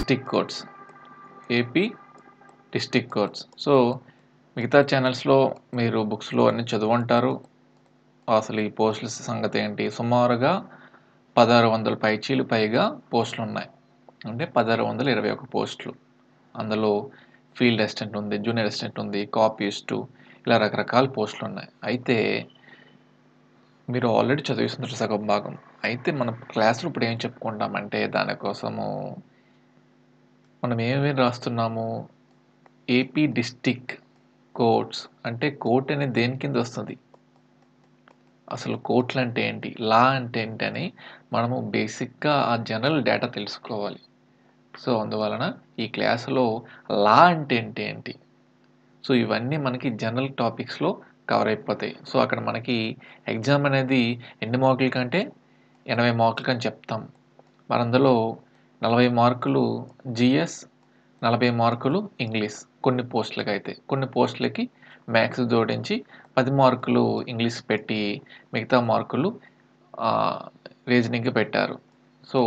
District codes, AP district codes. So మిగతా ఛానల్స్లో మీరు బుక్స్లో అన్ని చదువుంటారు. అసలు ఈ పోస్టుల సంగతి ఏంటి, సుమారుగా 1600 పైచీలు పైగా పోస్టులు ఉన్నాయి. అంటే 1621 పోస్టులు. అందులో ఫీల్డ్ అసిస్టెంట్ ఉంది, జూనియర్ అసిస్టెంట్ ఉంది, కాపీయిస్టు, ఇలా రకరకాల పోస్టులు ఉన్నాయి. అయితే మీరు ఆల్రెడీ చదివిస్తున్నారు సగం భాగం. అయితే మన క్లాస్లో ఇప్పుడు ఏం చెప్పుకుంటామంటే దానికోసము మనం ఏమేమి రాస్తున్నాము, ఏపీ డిస్ట్రిక్ట్ కోడ్స్. అంటే కోర్ట్ అనేది దేని కింద వస్తుంది, అసలు కోర్టులు అంటే ఏంటి, లా అంటే ఏంటి అని మనము బేసిక్గా ఆ జనరల్ డేటా తెలుసుకోవాలి. సో అందువలన ఈ క్లాసులో లా అంటే ఏంటి, సో ఇవన్నీ మనకి జనరల్ టాపిక్స్లో కవర్ అయిపోతాయి. సో అక్కడ మనకి ఎగ్జామ్ అనేది ఎన్ని మార్కుల కంటే 80 మార్కులకి అని చెప్తాం. మరి అందులో 40 మార్కులు జిఎస్, 40 మార్కులు ఇంగ్లీష్ కొన్ని పోస్టులకి. అయితే కొన్ని పోస్టులకి మ్యాథ్స్ జోడించి 10 మార్కులు ఇంగ్లీష్ పెట్టి మిగతా మార్కులు రీజనింగ్కి పెట్టారు. సో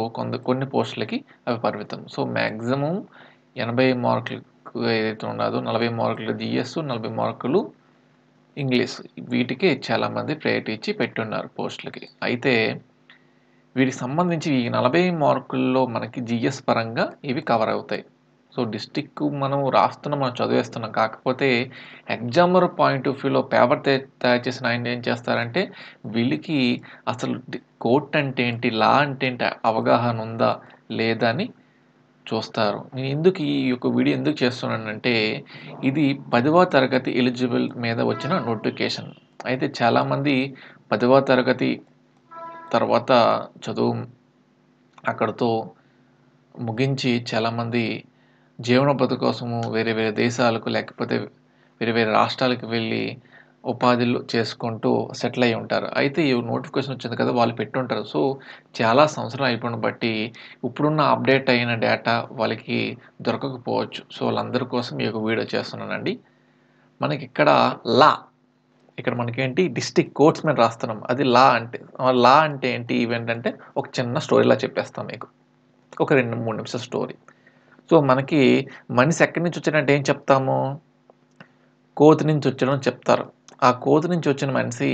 కొన్ని పోస్టులకి అవి పరిమితం. సో మ్యాక్సిమం 80 మార్కులకు ఏదైతే ఉన్నదో 40 మార్కులు జిఎస్, 40 మార్కులు ఇంగ్లీష్, వీటికి చాలామంది ప్రయారిటీ ఇచ్చి పెట్టున్నారు పోస్టులకి. అయితే వీటికి సంబంధించి ఈ 40 మార్కుల్లో మనకి జిఎస్ పరంగా ఇవి కవర్ అవుతాయి. సో డిస్ట్రిక్ట్ మనం రాస్తున్నాం, మనం చదివేస్తున్నాం. కాకపోతే ఎగ్జామర్ పాయింట్ ఆఫ్ వ్యూలో పేపర్ తయారు చేసిన ఆయన ఏం చేస్తారంటే వీళ్ళకి అసలు కోర్ట్ అంటే ఏంటి, లా అంటే ఏంటి అవగాహన ఉందా లేదా అని చూస్తారు. నేను ఎందుకు ఈ యొక్క వీడియో ఎందుకు చేస్తున్నానంటే ఇది 10వ తరగతి ఎలిజిబుల్ మీద వచ్చిన నోటిఫికేషన్. అయితే చాలామంది 10వ తరగతి తర్వాత చదువు అక్కడితో ముగించి చాలామంది జీవనోపాధి కోసము వేరే వేరే దేశాలకు లేకపోతే వేరే వేరే రాష్ట్రాలకు వెళ్ళి ఉపాధులు చేసుకుంటూ సెటిల్ అయి ఉంటారు. అయితే ఈ నోటిఫికేషన్ వచ్చింది కదా, వాళ్ళు పెట్టుంటారు. సో చాలా సంవత్సరాలు అయిపోయిన బట్టి ఇప్పుడున్న అప్డేట్ అయిన డేటా వాళ్ళకి దొరకకపోవచ్చు. సో వాళ్ళందరి కోసం ఈ యొక్క వీడియో చేస్తున్నానండి. మనకి ఇక్కడ లా, ఇక్కడ మనకేంటి డిస్ట్రిక్ట్ కోర్ట్స్ మీద రాస్తున్నాం, అది లా అంటే. లా అంటే ఏంటి ఇవేంటంటే ఒక చిన్న స్టోరీలా చెప్పేస్తాం మీకు, ఒక 2-3 నిమిషాల స్టోరీ. సో మనకి మనిషి ఎక్కడి నుంచి వచ్చాడంటే ఏం చెప్తాము, కోతి నుంచి వచ్చాడని చెప్తారు. ఆ కోతి నుంచి వచ్చిన మనిషి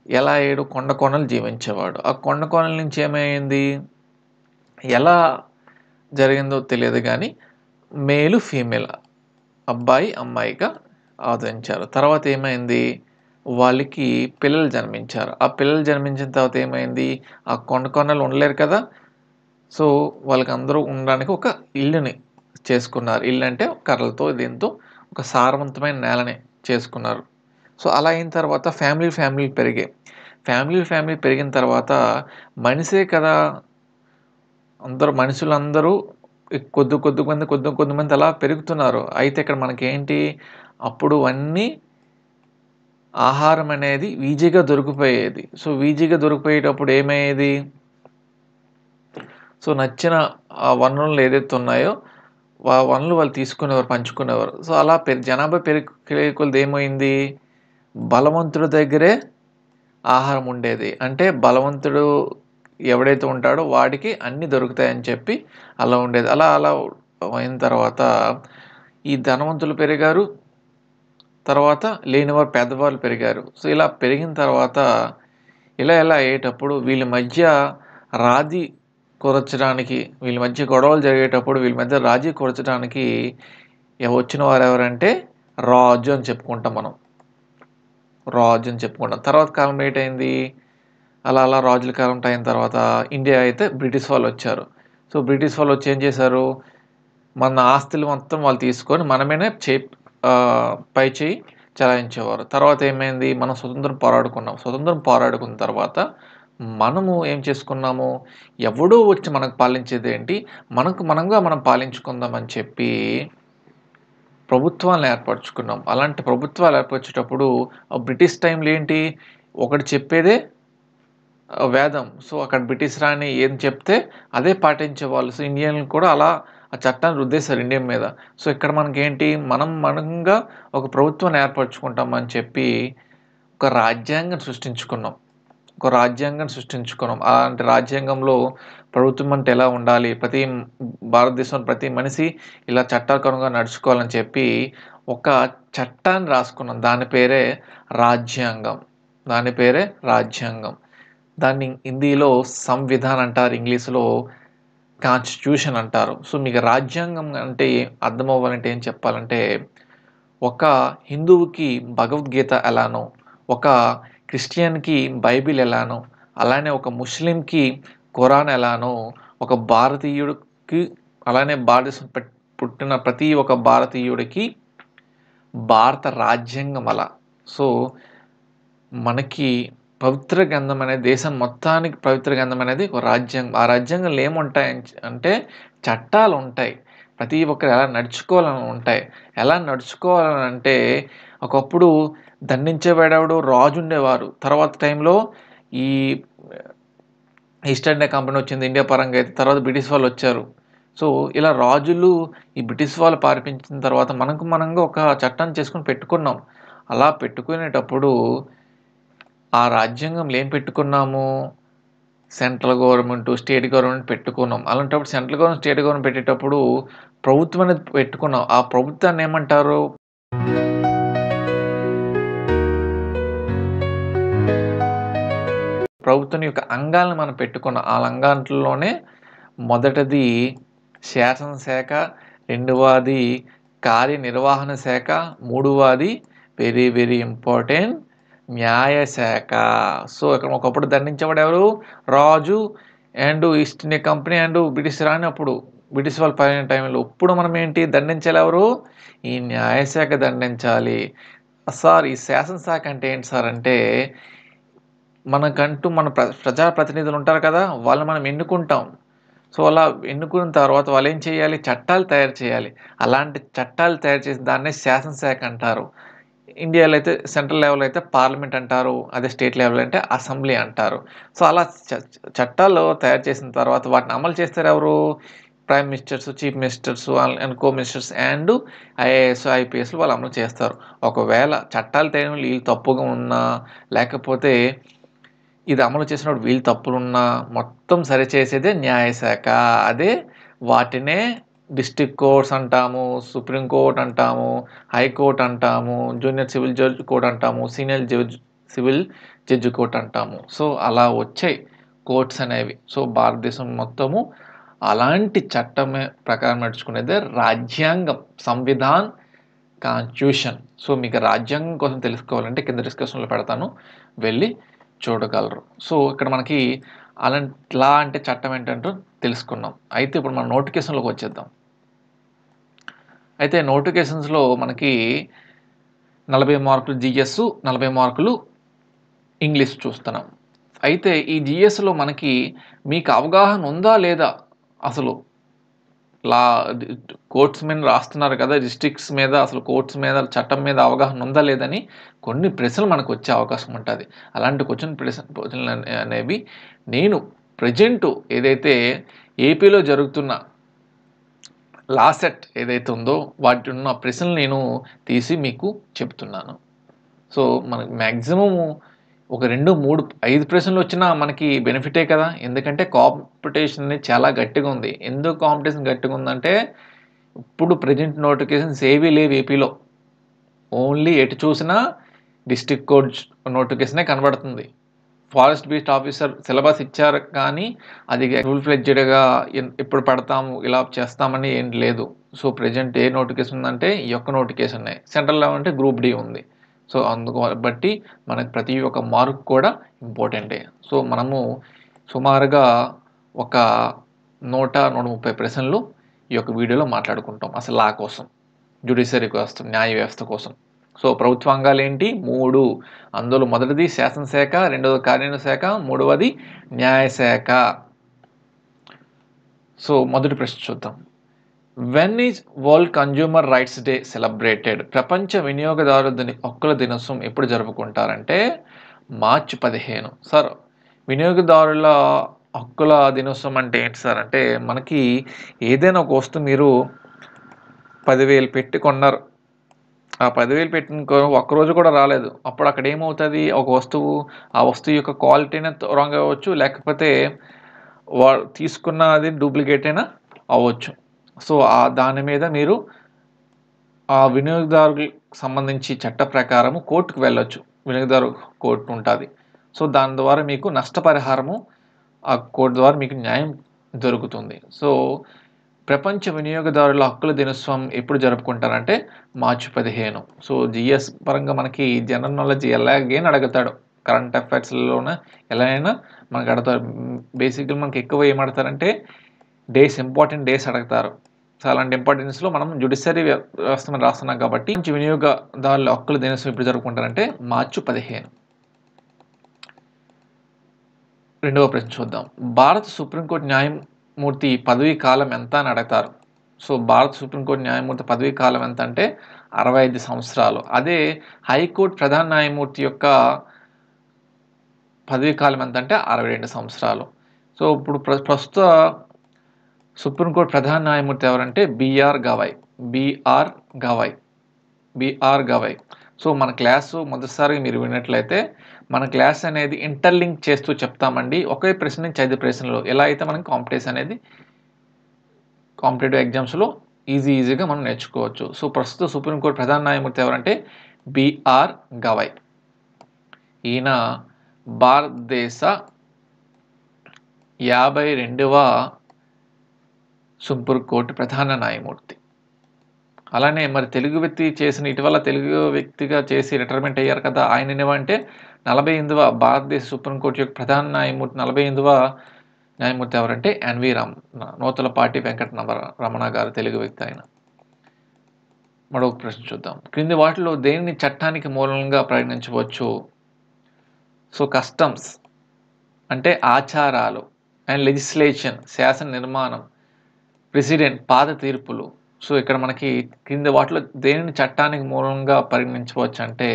ఎలా అయ్యాడు, కొండ కోణలు జీవించేవాడు. ఆ కొండ కోణల నుంచి ఏమైంది, ఎలా జరిగిందో తెలియదు కానీ మేలు ఫీమేల్, అబ్బాయి అమ్మాయిగా అవతరించారు. తర్వాత ఏమైంది, వాళ్ళకి పిల్లలు జన్మించారు. ఆ పిల్లలు జన్మించిన తర్వాత ఏమైంది, ఆ కొండ కోణలు ఉండలేరు కదా, సో వాళ్ళకి అందరూ ఉండడానికి ఒక ఇల్లుని చేసుకున్నారు. ఇల్లు అంటే కర్రలతో దీంతో ఒక సారవంతమైన నేలని చేసుకున్నారు. సో అలా అయిన తర్వాత ఫ్యామిలీ పెరిగాయి. ఫ్యామిలీ పెరిగిన తర్వాత మనిషే కదా, మనుషులందరూ కొద్ది మంది అలా పెరుగుతున్నారు. అయితే ఇక్కడ మనకేంటి, అప్పుడు అన్నీ ఆహారం అనేది ఈజీగా దొరికిపోయేది. సో ఈజీగా దొరికిపోయేటప్పుడు ఏమయ్యేది, సో నచ్చిన వనరులు ఏదైతే ఉన్నాయో ఆ వనరులు వాళ్ళు తీసుకునేవారు, పంచుకునేవారు. సో అలా జనాభా పెరిగే కొలది ఏమైంది, బలవంతుడి దగ్గరే ఆహారం ఉండేది. అంటే బలవంతుడు ఎవడైతే ఉంటాడో వాడికి అన్నీ దొరుకుతాయని చెప్పి అలా ఉండేది. అలా అయిన తర్వాత ఈ ధనవంతులు పెరిగారు, తర్వాత లేనివారు పేదవాళ్ళు పెరిగారు. సో ఇలా పెరిగిన తర్వాత ఇలా అయ్యేటప్పుడు వీళ్ళ మధ్య రాజీ కుదర్చడానికి, వీళ్ళ మధ్య గొడవలు జరిగేటప్పుడు వీళ్ళ మధ్య రాజీ కుదర్చడానికి వచ్చిన వారు ఎవరంటే రాజు అని చెప్పుకుంటాం మనం, రాజు అని చెప్పుకుంటాం. తర్వాత కాలం ఏంటైంది, అలా రాజుల కాలం అయిన తర్వాత ఇండియా అయితే బ్రిటిష్ వాళ్ళు వచ్చారు. సో బ్రిటిష్ వాళ్ళు వచ్చి ఏం చేశారు, మన ఆస్తులు మొత్తం వాళ్ళు తీసుకొని మనమేనే పై చేయి చలాయించేవారు. తర్వాత ఏమైంది, మనం స్వతంత్రం పోరాడుకున్న తర్వాత మనము ఏం చేసుకున్నాము, ఎవడో వచ్చి మనకు పాలించేది ఏంటి, మనం పాలించుకుందామని చెప్పి ప్రభుత్వాలను ఏర్పరచుకున్నాం. అలాంటి ప్రభుత్వాలు ఏర్పరిచేటప్పుడు బ్రిటిష్ టైంలో ఏంటి, ఒకటి చెప్పేదే వేదం. సో అక్కడ బ్రిటిష్ రాణి ఏం చెప్తే అదే పాటించేవాళ్ళు. సో ఇండియన్లు కూడా అలా ఆ చట్టాన్ని రుద్దేశారు ఇండియా మీద. సో ఇక్కడ మనకేంటి, మనంగా ఒక ప్రభుత్వాన్ని ఏర్పరచుకుంటామని చెప్పి ఒక రాజ్యాంగం సృష్టించుకున్నాం. ఒక రాజ్యాంగం సృష్టించుకున్నాం. అలాంటి రాజ్యాంగంలో ప్రభుత్వం అంటే ఎలా ఉండాలి, భారతదేశంలో ప్రతి మనిషి ఇలా చట్టానుగుణంగా నడుచుకోవాలని చెప్పి ఒక చట్టాన్ని రాసుకున్నాం. దాని పేరే రాజ్యాంగం. దాన్ని హిందీలో సంవిధాన్ అంటారు, ఇంగ్లీష్‌లో కాన్స్టిట్యూషన్ అంటారు. సో, మీకు రాజ్యాంగం అంటే అర్థం అవ్వాలంటే ఏం చెప్పాలంటే, ఒక హిందువుకి భగవద్గీత ఎలానో, ఒక క్రిస్టియన్‌కి బైబిల్ ఎలానో, అలానే ఒక ముస్లింకి ఖురాన్ ఎలానో, ఒక భారతీయుడికి అలానే భారతదేశం పుట్టిన ప్రతి ఒక్క భారతీయుడికి భారత రాజ్యాంగం అలా. సో, మనకి పవిత్ర గ్రంథం అనేది, దేశం మొత్తానికి పవిత్ర గ్రంథం అనేది ఒక రాజ్యాంగం. ఆ రాజ్యాంగంలో ఏముంటాయి అంటే చట్టాలుంటాయి. ప్రతి ఒక్కరు ఎలా నడుచుకోవాలని ఉంటాయి. ఎలా నడుచుకోవాలనంటే, ఒకప్పుడు దండించేవాడెవడు? రాజు ఉండేవారు. తర్వాత టైంలో ఈ ఈస్ట్ ఇండియా కంపెనీ వచ్చింది ఇండియా పరంగా అయితే. తర్వాత బ్రిటిష్ వాళ్ళొచ్చారు. సో, ఇలా రాజులు ఈ బ్రిటిష్ వాళ్ళు పరిపాలించిన తర్వాత మనంగా ఒక చట్టాన్ని చేసుకొని పెట్టుకున్నాం. అలా పెట్టుకునేటప్పుడు ఆ రాజ్యాంగంలో ఏం పెట్టుకున్నాము? సెంట్రల్ గవర్నమెంటు, స్టేట్ గవర్నమెంట్ పెట్టుకున్నాం. అలాంటప్పుడు సెంట్రల్ గవర్నమెంట్, స్టేట్ గవర్నమెంట్ పెట్టేటప్పుడు ప్రభుత్వం అనేది పెట్టుకున్నాం. ఆ ప్రభుత్వాన్ని ఏమంటారు? ప్రభుత్వం యొక్క అంగాలను మనం పెట్టుకున్నాం. ఆ అంగాంట్లోనే మొదటిది శాసనశాఖ, రెండవది కార్యనిర్వహణ శాఖ, మూడవది వెరీ వెరీ ఇంపార్టెంట్ న్యాయశాఖ. సో, ఇక్కడ ఒకప్పుడు దండించేవాడు ఎవరు? రాజు and East India Company and British రాని అప్పుడు. బ్రిటిష్ వాళ్ళు పాలిన టైంలో. ఇప్పుడు మనం ఏంటి దండించాలి ఎవరు? ఈ న్యాయశాఖ దండించాలి. సార్ ఈ శాసనశాఖ అంటే ఏంటి సార్ అంటే, మనకంటూ మన ప్రజాప్రతినిధులు ఉంటారు కదా! వాళ్ళని మనం ఎన్నుకుంటాం. సో, అలా ఎన్నుకున్న తర్వాత వాళ్ళేం చేయాలి? చట్టాలు తయారు చేయాలి. అలాంటి చట్టాలు తయారు చేసి దాన్నే శాసనశాఖ అంటారు. ఇండియాలో అయితే సెంట్రల్ లెవెల్ అయితే పార్లమెంట్ అంటారు. అదే స్టేట్ లెవెల్ అంటే అసెంబ్లీ అంటారు. సో, అలా చట్టాలు తయారు చేసిన తర్వాత వాటిని అమలు చేస్తారు ఎవరు? Prime ministers, chief ministers and co ministers and IAS, ఐపీఎస్‌లు వాళ్ళు అమలు చేస్తారు. ఒకవేళ చట్టాలు తేవడంలో వీళ్ళు తప్పుగా ఉన్నా, లేకపోతే ఇది అమలు చేసినప్పుడు వీళ్ళు తప్పులున్నా మొత్తం సరిచేసేదే న్యాయశాఖ. అదే వాటినే డిస్ట్రిక్ట్ కోర్ట్స్ అంటాము, సుప్రీం కోర్ట్ అంటాము, హైకోర్ట్ అంటాము, జూనియర్ సివిల్ జడ్జ్ కోర్ట్ అంటాము, సీనియర్ సివిల్ జడ్జి కోర్ట్ అంటాము. సో, అలా వచ్చాయి కోర్ట్స్ అనేవి. సో, భారతదేశం మొత్తము అలాంటి చట్టమే ప్రకారం నడుచుకునేదే రాజ్యాంగం, సంవిధాన్, కాన్స్టిట్యూషన్. సో, మీకు రాజ్యాంగం కోసం తెలుసుకోవాలంటే కింద డిస్క్రిప్షన్‌లో పెడతాను. వెళ్ళి చూడగలరు. సో, ఇక్కడ మనకి లా అంటే చట్టం ఏంటంటో తెలుసుకున్నాం. అయితే ఇప్పుడు మనం నోటిఫికేషన్‌లోకి వచ్చేద్దాం. అయితే నోటిఫికేషన్స్‌లో మనకి 40 మార్కులు జీఎస్, 40 మార్కులు ఇంగ్లీష్ చూస్తున్నాం. అయితే ఈ జీఎస్‌లో మనకి మీకు అవగాహన ఉందా లేదా? అసలు లా కోర్ట్స్ మీద రాస్తున్నారు కదా! డిస్ట్రిక్ట్స్ మీద, అసలు కోర్ట్స్ మీద, చట్టం మీద అవగాహన ఉందా లేదని కొన్ని ప్రశ్నలు మనకు వచ్చే అవకాశం ఉంటది. అలాంటి ప్రశ్నలు అనేవి నేను ప్రెజెంటు ఏదైతే ఏపీలో జరుగుతున్న లా సెట్ ఏదైతే ఉందో వాటి ఉన్న ప్రశ్నలు నేను తీసి మీకు చెప్తున్నాను. సో, మనకు మాక్సిమము ఒక 2, 3, 5 ప్రశ్నలు వచ్చినా మనకి బెనిఫిటే కదా! ఎందుకంటే కాంపిటీషన్ అనేది చాలా గట్టిగా ఉంది. ఎందుకు కాంపిటీషన్ గట్టిగా ఉందంటే, ఇప్పుడు ప్రెజెంట్ నోటిఫికేషన్స్ ఏవీ లేవు ఏపీలో. ఓన్లీ ఎటు చూసినా డిస్ట్రిక్ట్ కోర్ట్ నోటిఫికేషనే కనబడుతుంది. ఫారెస్ట్ బీస్ట్ ఆఫీసర్ సిలబస్ ఇచ్చారు కానీ, అది ఫుల్ ఫ్లెడ్జెడ్‌గా ఎప్పుడు పడతాము, ఇలా చేస్తామని ఏం లేదు. సో, ప్రెజెంట్ ఏ నోటిఫికేషన్ ఉందంటే ఈ యొక్క నోటిఫికేషనే. సెంట్రల్ లెవెల్ అంటే గ్రూప్ డి ఉంది. సో, బట్టి మనకు ప్రతి ఒక్క మార్క్ కూడా ఇంపార్టెంటే. సో, మనము సుమారుగా ఒక 100, 130 ప్రశ్నలు ఈ యొక్క వీడియోలో మాట్లాడుకుంటాం. అసలు లా కోసం, జ్యుడిషియరీ వ్యవస్థ, న్యాయ వ్యవస్థ కోసం. సో, ప్రభుత్వ అంగాలేంటి? 3. అందులో మొదటిది శాసనశాఖ, రెండవది కార్యనిర్వహణ శాఖ, మూడవది న్యాయశాఖ. సో, మొదటి ప్రశ్న చూద్దాం. When is world consumer rights day celebrated? ప్రపంచ వినియోగదారుల హక్కుల దినోత్సవం ఎప్పుడు జరుపుకుంటారంటే మార్చి 15. సార్, వినియోగదారుల హక్కుల దినోత్సవం అంటే ఏంటి సార్ అంటే, మనకి ఏదైనా ఒక వస్తువు మీరు 10,000 పెట్టి కొన్నారు. ఆ 10,000 పెట్టిన ఒక్కరోజు కూడా రాలేదు. అప్పుడు అక్కడ ఏమవుతది? ఒక వస్తువు, ఆ వస్తువు యొక్క క్వాలిటీనే రాంగ్ అవ్వచ్చు. లేకపోతే తీసుకున్నది డూప్లికేట్ అయినా అవ్వచ్చు. సో, దాని మీద మీరు ఆ వినియోగదారుకి సంబంధించి చట్ట ప్రకారము కోర్టుకు వెళ్ళొచ్చు. వినియోగదారు కోర్టు ఉంటాది. సో, దాని ద్వారా మీకు నష్టపరిహారము ఆ కోర్టు ద్వారా మీకు న్యాయం దొరుకుతుంది. సో, ప్రపంచ వినియోగదారుల హక్కుల దినోత్సవం ఎప్పుడు జరుపుకుంటారంటే మార్చి 15. సో, జీఎస్ పరంగా మనకి జనరల్ నాలెడ్జ్ ఎలాగైనా అడుగుతాడు. కరెంట్ అఫైర్స్‌లోన ఎలా అయినా మనకు అడుగుతారు. బేసిక్‌గా మనకి ఎక్కువ ఏం అడుగుతారంటే ఇంపార్టెంట్ డేస్ అడుగుతారు. సో, అలాంటి ఇంపార్టెన్స్‌లో మనం జ్యుడిషియరీ వ్యవస్థ మీద రాస్తున్నాం కాబట్టి ప్రపంచ వినియోగదారుల హక్కుల దినోత్సవం ఎప్పుడు జరుపుకుంటారంటే మార్చి 15. రెండవ ప్రశ్న చూద్దాం. భారత సుప్రీంకోర్టు న్యాయమూర్తి పదవీ కాలం ఎంత అని అడుగుతారు. సో, భారత సుప్రీంకోర్టు న్యాయమూర్తి పదవీ కాలం ఎంత అంటే 65 సంవత్సరాలు. అదే హైకోర్టు ప్రధాన న్యాయమూర్తి యొక్క పదవీ కాలం ఎంత అంటే 62 సంవత్సరాలు. సో, ఇప్పుడు ప్రస్తుత సుప్రీంకోర్టు ప్రధాన న్యాయమూర్తి ఎవరంటే BR Gavai. BR Gavai. BR Gavai. So, మన క్లాసు మొదటిసారిగా మీరు విన్నట్లయితే మన క్లాస్ అనేది ఇంటర్లింక్ చేస్తూ చెప్తామండి. ఒకే ప్రశ్న నుంచి 5 ప్రశ్నలు. ఎలా అయితే మనం కాంపిటేటివ్ ఎగ్జామ్స్‌లో ఈజీగా మనం నేర్చుకోవచ్చు. సో, ప్రస్తుత సుప్రీంకోర్టు ప్రధాన న్యాయమూర్తి ఎవరంటే బీఆర్ గవాయ్. ఈయన భారతదేశ 52వ సుప్రీంకోర్టు ప్రధాన న్యాయమూర్తి. అలానే మరి ఇటీవల తెలుగు వ్యక్తిగా చేసి రిటైర్మెంట్ అయ్యారు కదా! ఆయనేమంటే 48వ భారతదేశ సుప్రీంకోర్టు యొక్క ప్రధాన న్యాయమూర్తి 48వ న్యాయమూర్తి ఎవరంటే ఎన్వి నూతలపాటి రమణ గారు తెలుగు వ్యక్తి ఆయన. మరొక ప్రశ్న చూద్దాం. క్రింది వాటిలో దేనిని చట్టానికి మూలంగా పరిగణించవచ్చు? సో, కస్టమ్స్ అంటే ఆచారాలు అండ్ లెజిస్లేషన్ శాసన నిర్మాణం, ప్రెసిడెంట్ పాత తీర్పులు. సో, ఇక్కడ మనకి క్రింది వాటిలో దేనిని చట్టానికి మూలంగా పరిగణించవచ్చు అంటే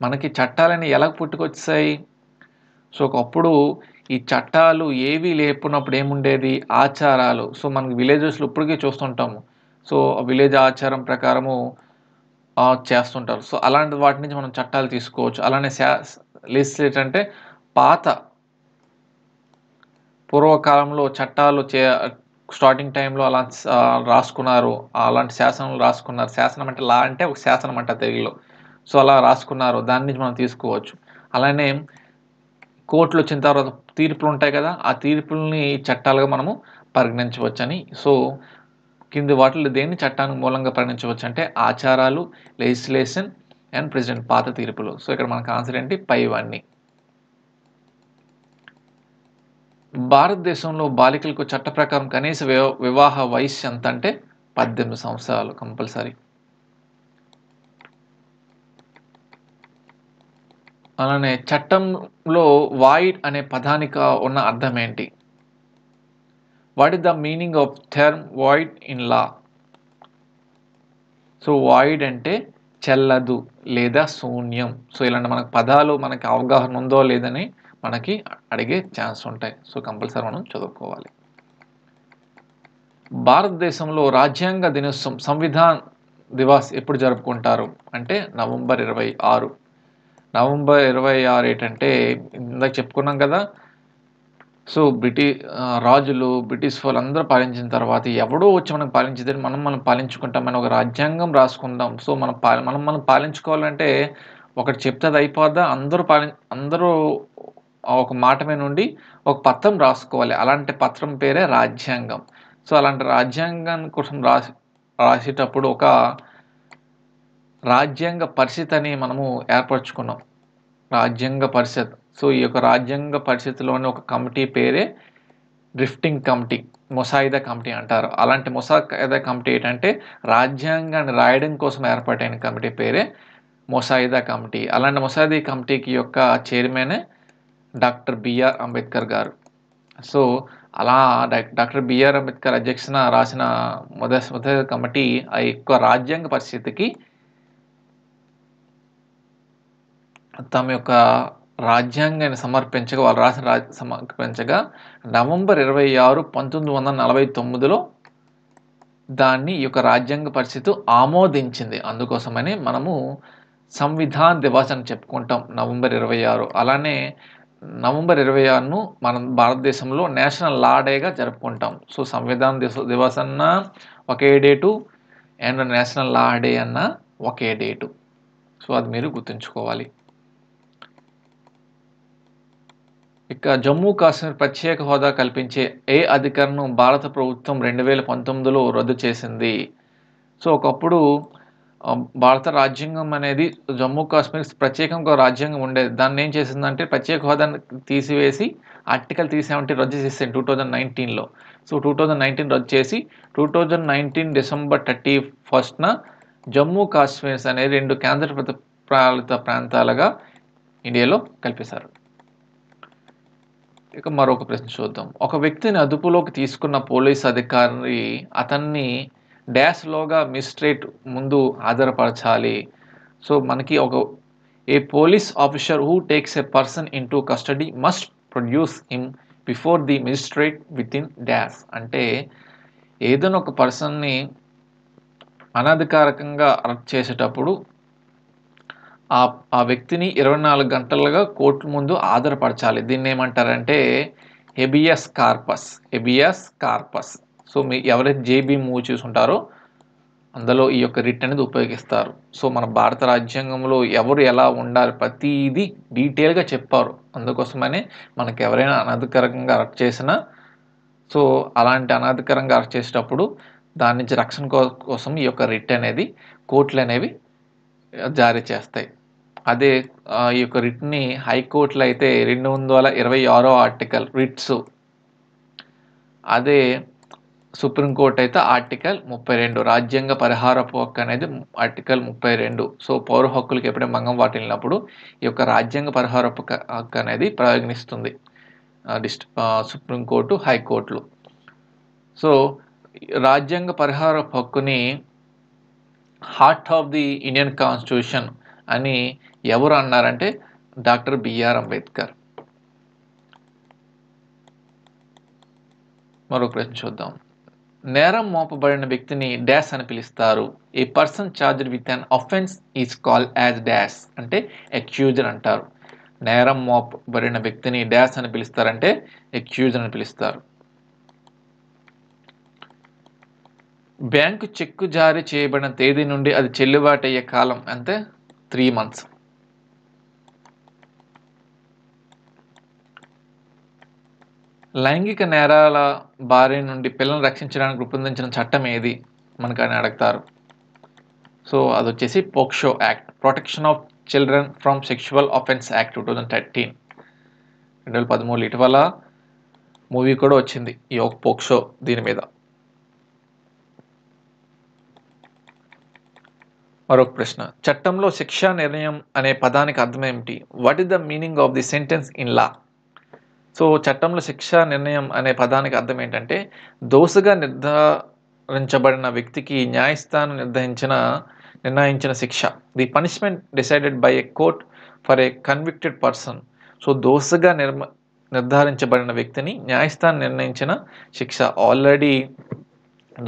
మనకి చట్టాలని ఎలా పుట్టుకొచ్చాయి? సో, ఒకప్పుడు ఈ చట్టాలు ఏవీ లేకున్నప్పుడు ఏముండేది? ఆచారాలు. సో, మనకి విలేజెస్‌లో ఇప్పటికీ చూస్తుంటాము. సో, విలేజ్ ఆచారం ప్రకారము చేస్తుంటారు. సో, అలాంటి వాటి నుంచి మనం చట్టాలు తీసుకోవచ్చు. అలానే లెజిస్లేట్ అంటే పాత పూర్వకాలంలో చట్టాలు స్టార్టింగ్ టైంలో రాసుకున్నారు. అలాంటి శాసనాలు రాసుకున్నారు. శాసనం అంటే లా అంటే ఒక శాసనం అంట తెలుగులో. సో, అలా రాసుకున్నారు. దాని నుంచి మనం తీసుకోవచ్చు. అలానే కోర్టులు వచ్చిన తర్వాత తీర్పులు ఉంటాయి కదా! ఆ తీర్పుల్ని చట్టాలుగా మనము పరిగణించవచ్చని. సో, కింది వాటిలో దేన్ని చట్టానికి మూలంగా పరిగణించవచ్చు అంటే ఆచారాలు, లెజిస్లేషన్ అండ్ ప్రెసిడెంట్ పాత తీర్పులు. సో, ఇక్కడ మనకు ఆన్సర్ ఏంటి? పైవన్నీ. భారతదేశంలో బాలికలకు చట్ట ప్రకారం కనీస వివాహ వయస్సు ఎంత అంటే 18 సంవత్సరాలు కంపల్సరీ. అలానే చట్టంలో వాయిడ్ అనే పదానికి ఉన్న అర్థం ఏంటి? What is the meaning of term void in law? So, void అంటే చెల్లదు లేదా శూన్యం. సో, ఇలాంటి మనకు పదాలు మనకి అవగాహన ఉందో లేదని మనకి అడిగే ఛాన్స్ ఉంటాయి. సో, కంపల్సరీ మనం చదువుకోవాలి. భారతదేశంలో రాజ్యాంగ దినోత్సవం సంవిధాన్ దివాస్ ఎప్పుడు జరుపుకుంటారు అంటే నవంబర్ 26. నవంబర్ 26 ఏంటంటే ఇందాక చెప్పుకున్నాం కదా! సో, రాజులు, బ్రిటిష్ వాళ్ళందరూ పాలించిన తర్వాత ఎవడో వచ్చి మనకు పాలించేదని మనం పాలించుకుంటాం. మనం ఒక రాజ్యాంగం రాసుకుందాం. సో, మనం పాలించుకోవాలంటే ఒకటి చెప్తే అది అయిపోద్దా? అందరూ ఒక మాట మీద నుండి ఒక పత్రం రాసుకోవాలి. అలాంటి పత్రం పేరే రాజ్యాంగం. సో, అలాంటి రాజ్యాంగం కోసం రాసేటప్పుడు ఒక రాజ్యాంగ పరిషత్ అని మనము ఏర్పరచుకున్నాం. రాజ్యాంగ పరిషత్. సో, ఈ యొక్క రాజ్యాంగ పరిషత్‌లోని ఒక కమిటీ పేరే డ్రిఫ్టింగ్ కమిటీ, ముసాయిదా కమిటీ అంటారు. అలాంటి ముసాయిదా కమిటీ ఏంటంటే రాజ్యాంగాన్ని రాయడం కోసం ఏర్పాటైన కమిటీ పేరే ముసాయిదా కమిటీ. అలాంటి ముసాయిదా కమిటీకి యొక్క చైర్మనే డాక్టర్ బిఆర్ అంబేద్కర్ గారు. సో, అలా డాక్టర్ బిఆర్ అంబేద్కర్ అధ్యక్షతన రాసిన మొదటి కమిటీ ఆ యొక్క రాజ్యాంగ పరిషత్‌కి తమ యొక్క రాజ్యాంగాన్ని సమర్పించగా వాళ్ళు రాసిన సమర్పించగా నవంబర్ 26, 1949లో దాన్ని ఈ యొక్క రాజ్యాంగ పరిషత్తు ఆమోదించింది. అందుకోసమని మనము సంవిధాన్ దివస్ అని చెప్పుకుంటాం నవంబర్ 26. అలానే నవంబర్ 26ను మనం భారతదేశంలో నేషనల్ లా డేగా జరుపుకుంటాం. సో సంవిధాన్ దివస్ అన్నా ఒకే date and national law day అన్నా ఒకే డేటు. సో అది మీరు గుర్తుంచుకోవాలి. ఇక జమ్మూ కాశ్మీర్ ప్రత్యేక హోదా కల్పించే ఏ అధికరణను భారత ప్రభుత్వం 2019లో రద్దు చేసింది? సో ఒకప్పుడు భారత రాజ్యాంగం అనేది జమ్మూ కాశ్మీర్ ప్రత్యేకంగా రాజ్యాంగం ఉండేది. దాన్ని ఏం చేసిందంటే ప్రత్యేక హోదాను తీసివేసి ఆర్టికల్ 370 రద్దు చేసింది 2019లో. సో 2019 రద్దు చేసి 2019 డిసెంబర్ 31న జమ్మూ కాశ్మీర్ అనేది 2 కేంద్రపాలిత ప్రాంతాలుగా ఇండియాలో కల్పిస్తారు. ఇక మరొక ప్రశ్న చూద్దాం. ఒక వ్యక్తిని అదుపులోకి తీసుకున్న పోలీస్ అధికారి అతన్ని డాష్లోగా మిజిస్ట్రేట్ ముందు హాజరుపరచాలి. సో మనకి a police officer who takes a person into custody must produce him before the magistrate within dash. అంటే ఏదైనా ఒక పర్సన్ని అనధికారికంగా అరెస్ట్ చేసేటప్పుడు ఆ వ్యక్తిని 24 గంటలుగా కోర్టు ముందు హాజరుపరచాలి. దీన్ని ఏమంటారంటే హెబియస్ కార్పస్. సో ఎవరైతే జేబీ మూవీ చూసుంటారో అందులో ఈ యొక్క రిట్ అనేది ఉపయోగిస్తారు. సో మన భారత రాజ్యాంగంలో ఎవరు ఎలా ఉండాలి ప్రతిదీ డీటెయిల్గా చెప్పారు. అందుకోసమనే మనకు ఎవరైనా అనధికారికంగా అరెస్ట్ చేసినా సో అలాంటి అనధికారంగా అరెస్ట్ చేసేటప్పుడు దాని నుంచి రక్షణ కోసం ఈ యొక్క రిట్ అనేది కోర్టులు అనేవి జారీ చేస్తాయి. అదే ఈ యొక్క రిట్ని హైకోర్టులో అయితే 226వ ఆర్టికల్ రిట్స్, అదే సుప్రీంకోర్టు అయితే ఆర్టికల్ 32 రాజ్యాంగ పరిహారపు హక్కు అనేది ఆర్టికల్ 32. సో పౌర హక్కులకు ఎప్పుడైనా భంగం వాటిల్లినప్పుడు ఈ యొక్క రాజ్యాంగ పరిహారపు హక్కు అనేది ప్రయోగిస్తుంది సుప్రీంకోర్టు, హైకోర్టులు. సో రాజ్యాంగ పరిహారపు హక్కుని heart of the Indian constitution అని ఎవరు అన్నారంటే డాక్టర్ బిఆర్ అంబేద్కర్. మరొక ప్రశ్న చూద్దాం. నేరం మోపబడిన వ్యక్తిని డాష్ అని పిలుస్తారు. A person charged with an offence is called as dash అంటే అక్యూజ్డ్ అంటారు. నేరం మోపబడిన వ్యక్తిని డాష్ అని పిలుస్తారంటే అక్యూజ్డ్ అని పిలుస్తారు. బ్యాంకు చెక్కు జారీ చేయబడిన తేదీ నుండి అది చెల్లుబాటు అయ్యే కాలం అంటే 3 months. లైంగిక నేరాల బారి నుండి పిల్లలను రక్షించడానికి రూపొందించిన చట్టం ఏది మనకని అడుగుతారు. సో అది వచ్చేసి POCSO act, protection of children from sexual offence act 2013. 2013 ఇటీవల మూవీ కూడా వచ్చింది ఈ పోక్సో దీని మీద. మరొక ప్రశ్న. చట్టంలో శిక్షా నిర్ణయం అనే పదానికి అర్థం ఏమిటి? What is the meaning of the sentence in law? So చట్టంలో శిక్షా నిర్ణయం అనే పదానికి అర్థం ఏంటంటే దోషిగా నిర్ధారించబడిన వ్యక్తికి న్యాయస్థానం నిర్ణయించిన శిక్ష. The punishment decided by a court for a convicted person. So దోషిగా నిర్ధారించబడిన వ్యక్తిని న్యాయస్థానం నిర్ణయించిన శిక్ష. ఆల్రెడీ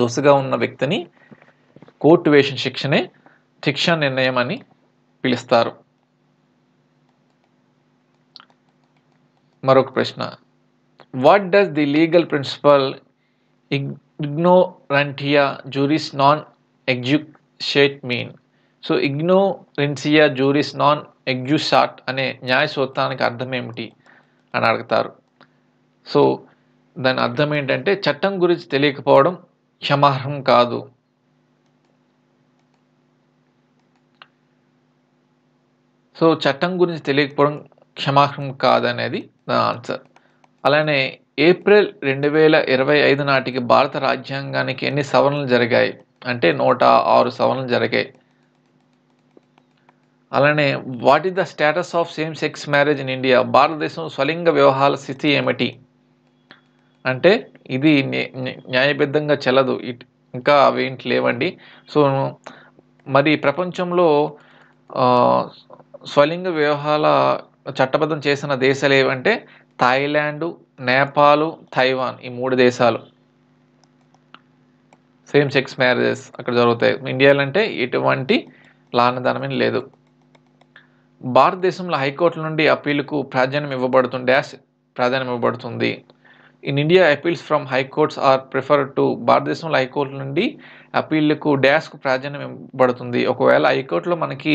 దోషిగా ఉన్న వ్యక్తిని కోర్టు వేసిన శిక్షనే శిక్షా నిర్ణయం అని పిలుస్తారు. మరొక ప్రశ్న. What does the legal principle ignorantia juris non excusat mean? So ignorantia juris non excusat అనే న్యాయ సూత్రానికి అర్థం ఏమిటి అని అడుగుతారు. సో దాని అర్థం ఏంటంటే చట్టం గురించి తెలియకపోవడం క్షమార్హం కాదు. సో చట్టం గురించి తెలియకపోవడం క్షమార్హం కాదనేది దాని ఆన్సర్. అలానే ఏప్రిల్ 2025 నాటికి భారత రాజ్యాంగానికి ఎన్ని సవరణలు జరిగాయి అంటే 106 సవరణలు జరిగాయి. అలానే what is the status of same sex marriage in India? భారతదేశం స్వలింగ వివాహాల స్థితి ఏమిటి అంటే ఇది న్యాయబద్ధంగా చెల్లదు, ఇంకా అవేంటి లేవండి. సో మరి ప్రపంచంలో స్వలింగ వివాహాల చట్టబద్ధం చేసిన దేశాలు ఏవంటే థాయిలాండ్, నేపాల్, తైవాన్, ఈ 3 దేశాలు. సేమ్ సెక్స్ మ్యారేజెస్ అక్కడ జరుగుతాయి. ఇండియాలో అంటే ఎటువంటి లా నిదానమే లేదు. భారతదేశంలో హైకోర్టుల నుండి అప్పీలుకు ప్రాధాన్యం ఇవ్వబడుతుంది. In India appeals from high courts are preferred to. భారతదేశంలో హైకోర్టుల నుండి అప్పీళ్లకు కు ప్రాధాన్యం ఇవ్వబడుతుంది. ఒకవేళ హైకోర్టులో మనకి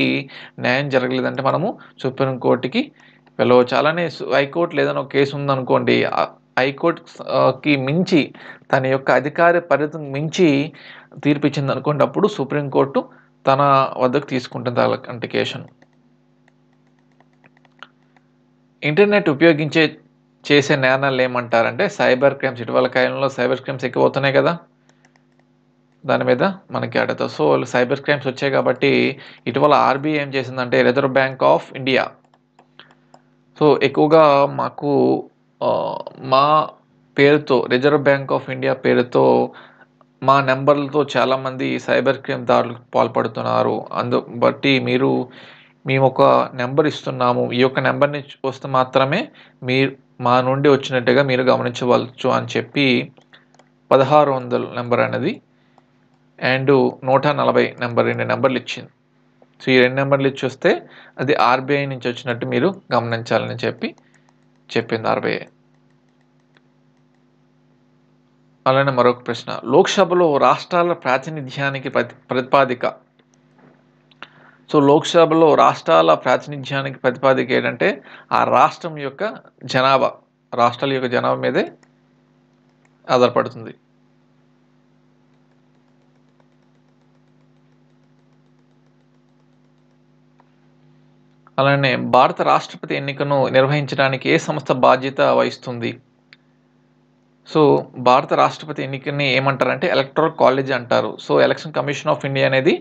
న్యాయం జరగలేదంటే మనము సుప్రీంకోర్టుకి వెళ్ళవచ్చు. అలానే హైకోర్టులో ఏదైనా ఒక కేసు ఉందనుకోండి, హైకోర్టుకి మించి తన యొక్క అధికార పరిధిని మించి తీర్పు ఇచ్చింది అనుకోండి, అప్పుడు సుప్రీంకోర్టు తన వద్దకు తీసుకుంటుంది అలాంటి కేసును. ఇంటర్నెట్ ఉపయోగించే చేసే నేరాలు ఏమంటారంటే సైబర్ క్రైమ్స్. ఇటీవల కాలంలో సైబర్ క్రైమ్స్ ఎక్కువ అవుతున్నాయి కదా, దాని మీద మనకి అడుగుతారు. సో సైబర్ క్రైమ్స్ వచ్చాయి కాబట్టి ఇటీవల ఆర్బీఐ ఏం చేసిందంటే reserve bank of India so ఎక్కువగా మాకు మా పేరుతో రిజర్వ్ బ్యాంక్ ఆఫ్ ఇండియా పేరుతో మా నెంబర్లతో చాలామంది సైబర్ క్రైమ్ దాడులకు పాల్పడుతున్నారు. బట్టి మేము ఒక నెంబర్ ఇస్తున్నాము, ఈ యొక్క నెంబర్ని వస్తే మాత్రమే మీరు మా నుండి వచ్చినట్టుగా మీరు గమనించవచ్చు అని చెప్పి 1600 నెంబర్ అనేది అండ్ 140 నెంబర్ 2 నెంబర్లు ఇచ్చింది. సో ఈ 2 నెంబర్లు ఇచ్చి వస్తే అది ఆర్బీఐ నుంచి వచ్చినట్టు మీరు గమనించాలని చెప్పింది ఆర్బీఐ. అలానే మరొక ప్రశ్న, లోక్సభలో రాష్ట్రాల ప్రాతినిధ్యానికి ప్రతిపాదిక. సో లోక్సభలో రాష్ట్రాల ప్రాతినిధ్యానికి ప్రతిపాదిక ఏంటంటే ఆ రాష్ట్రం యొక్క జనాభా, రాష్ట్రాల యొక్క జనాభా మీదే ఆధారపడుతుంది. అలానే భారత రాష్ట్రపతి ఎన్నికను నిర్వహించడానికి ఏ సంస్థ బాధ్యత వహిస్తుంది? సో భారత రాష్ట్రపతి ఎన్నికని ఏమంటారంటే ఎలక్టరల్ కాలేజ్ అంటారు. So election commission of India అనేది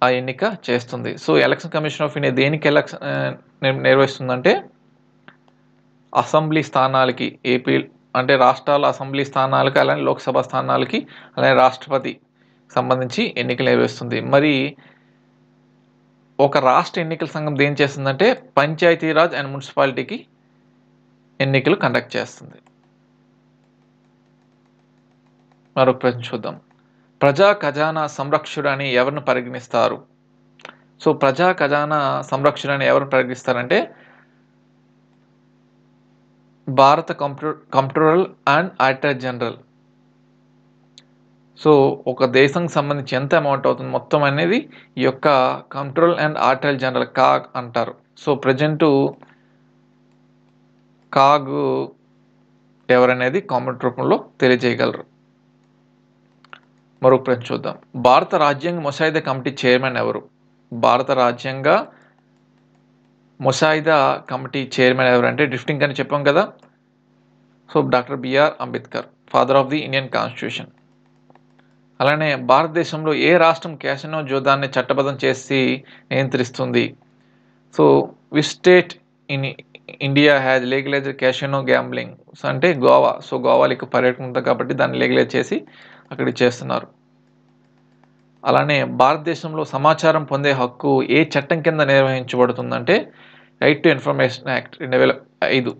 ఆ ఎన్నిక చేస్తుంది. So election commission of India దేనికి నిర్వహిస్తుందంటే అసెంబ్లీ స్థానాలకి, ఏపీ అంటే రాష్ట్రాల అసెంబ్లీ స్థానాలకి, అలానే లోక్సభ స్థానాలకి, అలానే రాష్ట్రపతి సంబంధించి ఎన్నికలు నిర్వహిస్తుంది. మరి ఒక రాష్ట్ర ఎన్నికల సంఘం దేని చేస్తుందంటే పంచాయతీరాజ్ అండ్ మున్సిపాలిటీకి ఎన్నికలు కండక్ట్ చేస్తుంది. మరొక ప్రశ్న చూద్దాం, ప్రజా ఖజానా సంరక్షకుడు అని ఎవరిని పరిగణిస్తారు? సో ప్రజా ఖజానా సంరక్షకుడు అని ఎవరిని పరిగణిస్తారంటే భారత comptroller and auditor general. So ఒక దేశానికి సంబంధించి ఎంత అమౌంట్ అవుతుంది మొత్తం అనేది ఈ యొక్క comptroller and auditor general CAG అంటారు. సో ప్రజెంటు కాగ్ ఎవరనేది కామెంట్ రూపంలో తెలియజేయగలరు. మరొక ప్రశ్న చూద్దాం, భారత రాజ్యాంగ ముసాయిదా కమిటీ చైర్మన్ ఎవరు? భారత రాజ్యాంగ ముసాయిదా కమిటీ చైర్మన్ ఎవరంటే డ్రిఫ్టింగ్ అని చెప్పాం కదా, so doctor BR Ambedkar, father of the Indian constitution. అలానే భారతదేశంలో ఏ రాష్ట్రం క్యాసినో జూదాన్ని చట్టబద్ధం చేసి నియంత్రిస్తుంది? So which state in India has legalised casino gambling? So అంటే గోవా. సో గోవాకి పర్యాటకం ఉంది కాబట్టి దాన్ని లీగలైజ్ చేసి అక్కడ చేస్తున్నారు. అలానే భారతదేశంలో సమాచారం పొందే హక్కు ఏ చట్టం కింద నిర్వహించబడుతుందంటే రైట్ టు ఇన్ఫర్మేషన్ యాక్ట్ 2005.